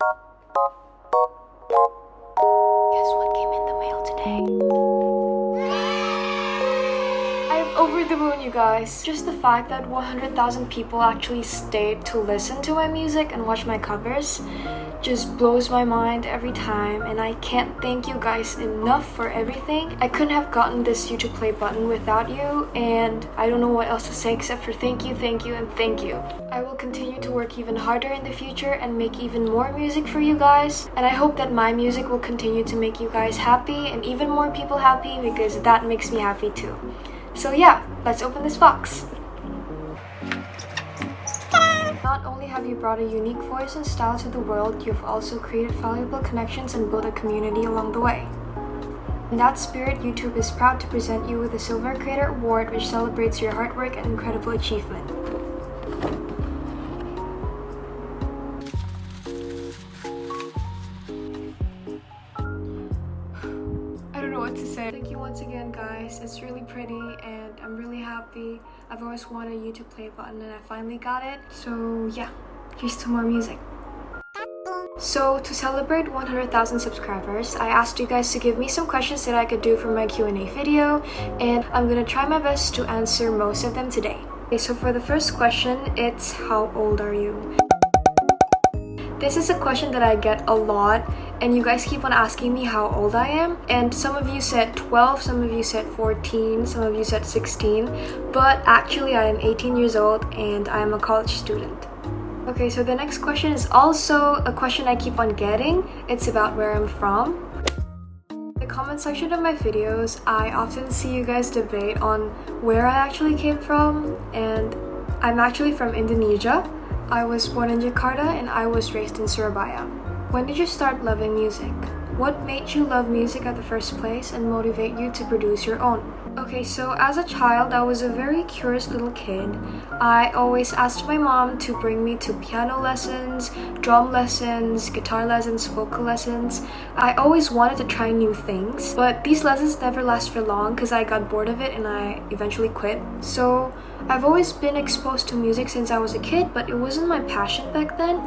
Guess what came in the mail today? I'm over the moon, you guys. Just the fact that 100,000 people actually stayed to listen to my music and watch my covers just blows my mind every time, and I can't thank you guys enough for everything. I couldn't have gotten this YouTube play button without you, and I don't know what else to say except for thank you, and thank you. I will continue to work even harder in the future and make even more music for you guys, and I hope that my music will continue to make you guys happy and even more people happy, because that makes me happy too. So yeah, let's open this box. Not only have you brought a unique voice and style to the world, you've also created valuable connections and built a community along the way. In that spirit, YouTube is proud to present you with the Silver Creator Award, which celebrates your hard work and incredible achievement. I don't know what to say. Thank you once again, guys. It's really pretty and I'm really happy. I've always wanted a YouTube play button and I finally got it. So yeah, here's to more music. So to celebrate 100,000 subscribers, I asked you guys to give me some questions that I could do for my Q&A video, and I'm gonna try my best to answer most of them today. Okay, so for the first question, it's how old are you? This is a question that I get a lot, and you guys keep on asking me how old I am, and some of you said 12, some of you said 14, some of you said 16, but actually I am 18 years old and I am a college student. Okay, so the next question is also a question I keep on getting. It's about where I'm from. In the comment section of my videos, I often see you guys debate on where I actually came from, and I'm actually from Indonesia. I was born in Jakarta and I was raised in Surabaya. When did you start loving music? What made you love music at the first place and motivate you to produce your own? Okay, so as a child, I was a very curious little kid. I always asked my mom to bring me to piano lessons, drum lessons, guitar lessons, vocal lessons. I always wanted to try new things, but these lessons never last for long because I got bored of it and I eventually quit. So I've always been exposed to music since I was a kid, but it wasn't my passion back then.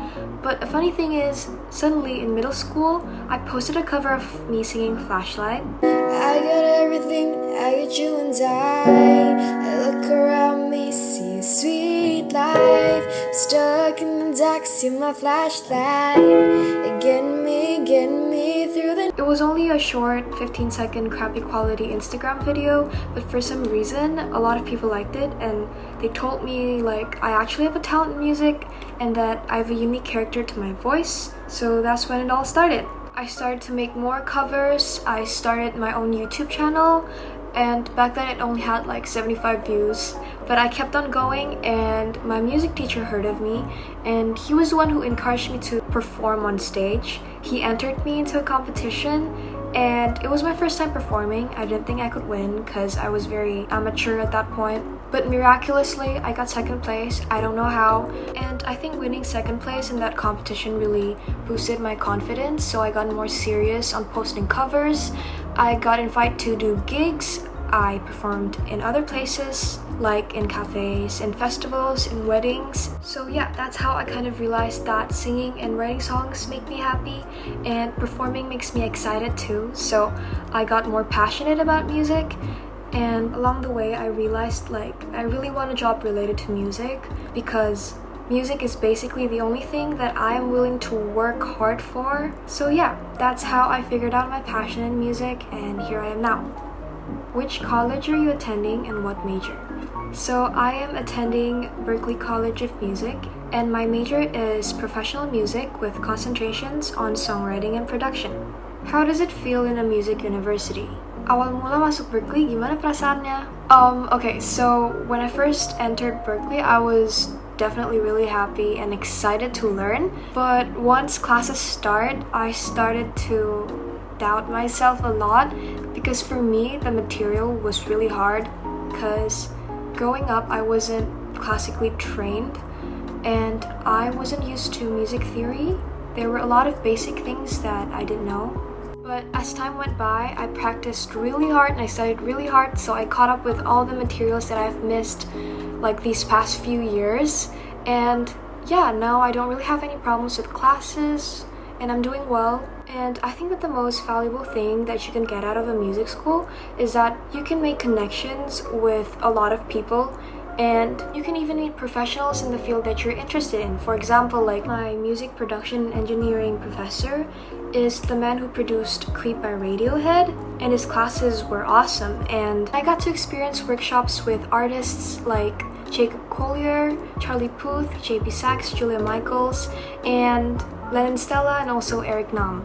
But a funny thing is, suddenly in middle school, I posted a cover of me singing Flashlight. I got everything, I got you and I look around me, see a sweet life. Stuck in the dark, see my flashlight. Get me through the... It was only a short 15-second crappy quality Instagram video, but for some reason, a lot of people liked it, and they told me like I actually have a talent in music and that I have a unique character to my voice. So that's when it all started. I started to make more covers, I started my own YouTube channel, and back then it only had like 75 views. But I kept on going, and my music teacher heard of me, and he was the one who encouraged me to perform on stage. He entered me into a competition, and it was my first time performing. I didn't think I could win because I was very amateur at that point. But miraculously, I got second place. I don't know how. And I think winning second place in that competition really boosted my confidence, so I got more serious on posting covers. I got invited to do gigs. I performed in other places, like in cafes, in festivals, in weddings. So yeah, that's how I kind of realized that singing and writing songs make me happy, and performing makes me excited too. So I got more passionate about music, and along the way I realized like I really want a job related to music, because music is basically the only thing that I am willing to work hard for. So yeah, that's how I figured out my passion in music, and here I am now. Which college are you attending and what major? So I am attending Berklee College of Music, and my major is professional music with concentrations on songwriting and production. How does it feel in a music university? Awal mula masuk Berklee, gimana perasaannya? Okay, so when I first entered Berklee, I was definitely really happy and excited to learn. But once classes start, I started to doubt myself a lot, because for me the material was really hard, because growing up I wasn't classically trained and I wasn't used to music theory. There were a lot of basic things that I didn't know. But as time went by, I practiced really hard and I studied really hard, so I caught up with all the materials that I've missed like these past few years. And yeah, now I don't really have any problems with classes, and I'm doing well. And I think that the most valuable thing that you can get out of a music school is that you can make connections with a lot of people, and you can even meet professionals in the field that you're interested in. For example, like my music production and engineering professor is the man who produced Creep by Radiohead, and his classes were awesome. And I got to experience workshops with artists like Jacob Collier, Charlie Puth, JP Sachs, Julia Michaels, and Lennon Stella, and also Eric Nam.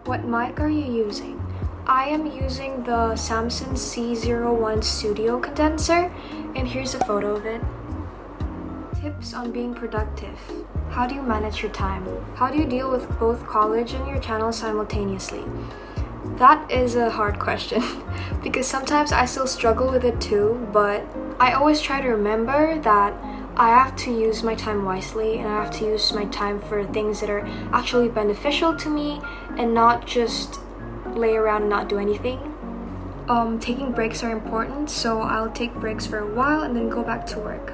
What mic are you using? I am using the Samson C01 Studio condenser, and here's a photo of it. Tips on being productive. How do you manage your time? How do you deal with both college and your channel simultaneously? That is a hard question because sometimes I still struggle with it too, but I always try to remember that I have to use my time wisely, and I have to use my time for things that are actually beneficial to me and not just lay around and not do anything. Taking breaks are important, so I'll take breaks for a while and then go back to work.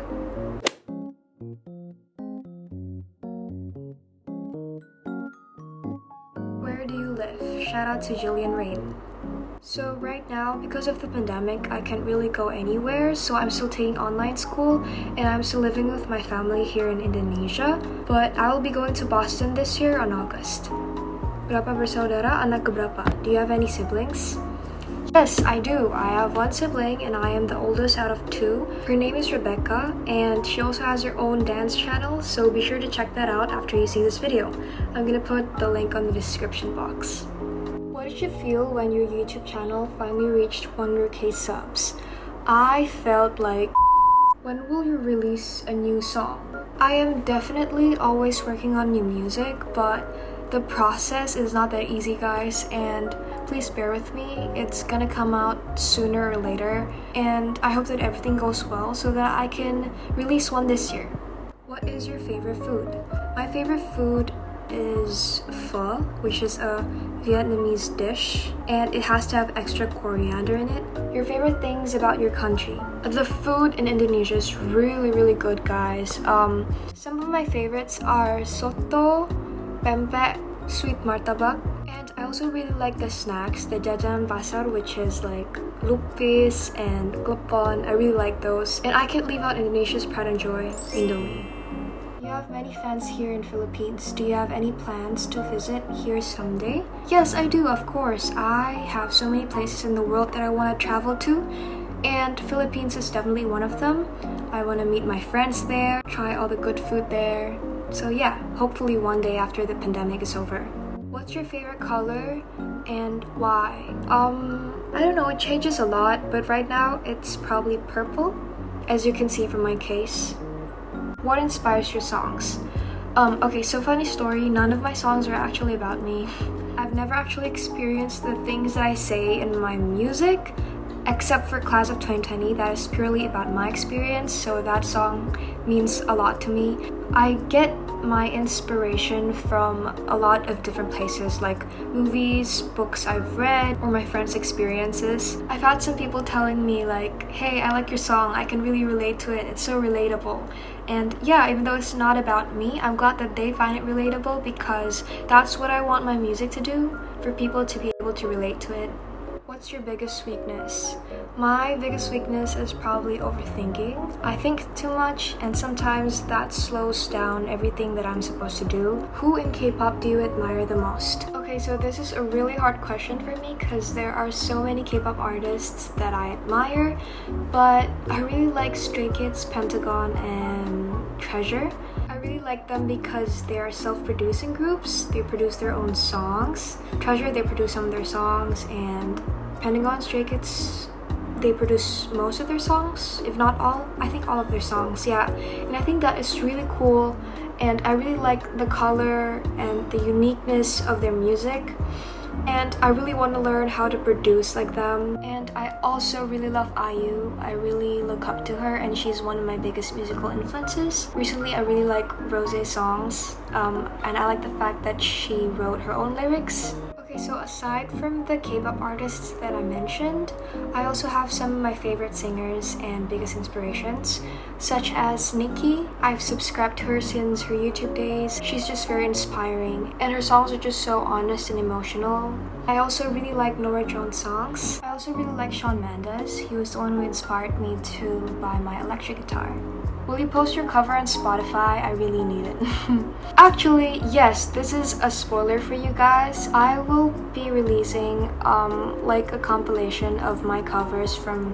Where do you live? Shout out to Jillian Rain. So right now, because of the pandemic, I can't really go anywhere, so I'm still taking online school, and I'm still living with my family here in Indonesia, but I will be going to Boston this year on August. Berapa bersaudara, anak keberapa? Do you have any siblings? Yes, I do. I have one sibling, and I am the oldest out of two. Her name is Rebecca, and she also has her own dance channel, so be sure to check that out after you see this video. I'm gonna put the link on the description box. What did you feel when your YouTube channel finally reached 100k subs? I felt like, when will you release a new song? I am definitely always working on new music, but the process is not that easy, guys, and please bear with me. It's gonna come out sooner or later, and I hope that everything goes well so that I can release one this year. What is your favorite food? My favorite food is pho, which is a Vietnamese dish, and it has to have extra coriander in it. Your favorite things about your country? The food in Indonesia is really good, guys. Some of my favorites are soto, pempek, sweet martabak, and I also really like the snacks, the jajanan pasar, which is like lupis and klepon. I really like those, and I can't leave out Indonesia's pride and joy, Indomie. You have many fans here in Philippines. Do you have any plans to visit here someday? Yes, I do, of course. I have so many places in the world that I want to travel to, and Philippines is definitely one of them. I want to meet my friends there, try all the good food there. So yeah, hopefully one day after the pandemic is over. What's your favorite color and why? I don't know, it changes a lot, but right now it's probably purple, as you can see from my case. What inspires your songs? Okay, so funny story, none of my songs are actually about me. I've never actually experienced the things that I say in my music, except for Class of 2020, that is purely about my experience, so that song means a lot to me. I get my inspiration from a lot of different places, like movies, books I've read, or my friends' experiences. I've had some people telling me like, hey, I like your song, I can really relate to it, it's so relatable. And yeah, even though it's not about me, I'm glad that they find it relatable, because that's what I want my music to do, for people to be able to relate to it. What's your biggest weakness? My biggest weakness is probably overthinking. I think too much, and sometimes that slows down everything that I'm supposed to do. Who in K-pop do you admire the most? Okay, so this is a really hard question for me because there are so many K-pop artists that I admire, but I really like Stray Kids, Pentagon, and Treasure. I really like them because they are self-producing groups. They produce their own songs. Treasure, they produce some of their songs, and Pentagon, Stray Kids, they produce most of their songs, if not all. I think all of their songs, yeah. And I think that is really cool, and I really like the color and the uniqueness of their music, and I really want to learn how to produce like them. And I also really love IU. I really look up to her, and she's one of my biggest musical influences. Recently, I really like Rosé's songs, and I like the fact that she wrote her own lyrics. Okay, so aside from the K-pop artists that I mentioned, I also have some of my favorite singers and biggest inspirations, such as Nicki. I've subscribed to her since her YouTube days. She's just very inspiring, and her songs are just so honest and emotional. I also really like Norah Jones' songs. I also really like Shawn Mendes. He was the one who inspired me to buy my electric guitar. Will you post your cover on Spotify? I really need it. Actually, yes, this is a spoiler for you guys. I will be releasing like a compilation of my covers from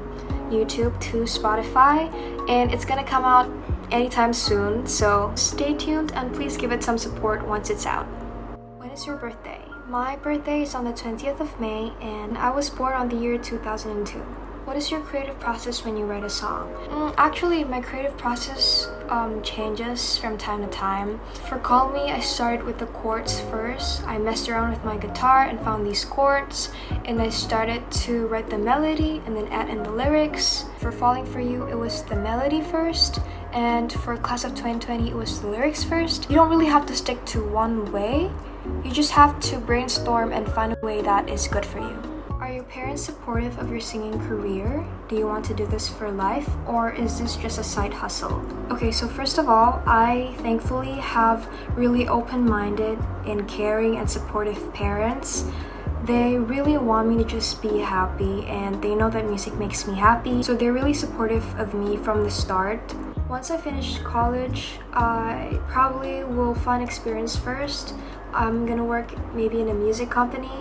YouTube to Spotify, and it's gonna come out anytime soon, so stay tuned and please give it some support once it's out. When is your birthday? My birthday is on the 20th of May, and I was born on the year 2002. What is your creative process when you write a song? Actually, my creative process changes from time to time. For Call Me, I started with the chords first. I messed around with my guitar and found these chords, and I started to write the melody and then add in the lyrics. For Falling For You, it was the melody first, and for Class of 2020, it was the lyrics first. You don't really have to stick to one way. You just have to brainstorm and find a way that is good for you. Are your parents supportive of your singing career? Do you want to do this for life, or is this just a side hustle? Okay, so first of all, I thankfully have really open-minded and caring and supportive parents. They really want me to just be happy, and they know that music makes me happy, so they're really supportive of me from the start. Once I finish college, I probably will find experience first. I'm gonna work maybe in a music company,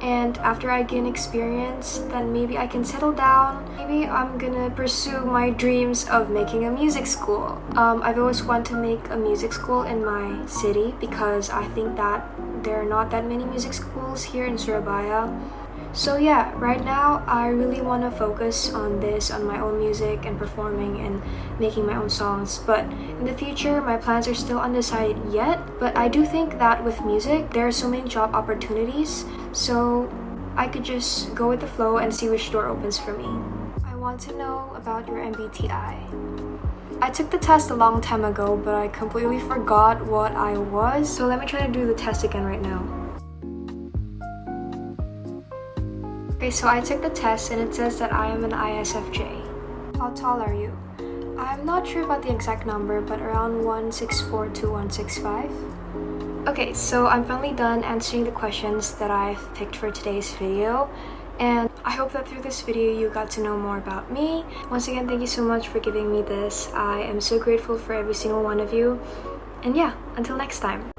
and after I gain experience, then maybe I can settle down. Maybe I'm gonna pursue my dreams of making a music school. I've always wanted to make a music school in my city because I think that there are not that many music schools here in Surabaya. So yeah, right now I really want to focus on this, on my own music and performing and making my own songs. But in the future, my plans are still undecided yet. But I do think that with music, there are so many job opportunities. So I could just go with the flow and see which door opens for me. I want to know about your MBTI. I took the test a long time ago, but I completely forgot what I was. So let me try to do the test again right now. Okay, so I took the test and it says that I am an ISFJ. How tall are you? I'm not sure about the exact number, but around 164 to 165. Okay, so I'm finally done answering the questions that I've picked for today's video. And I hope that through this video you got to know more about me. Once again, thank you so much for giving me this. I am so grateful for every single one of you. And yeah, until next time.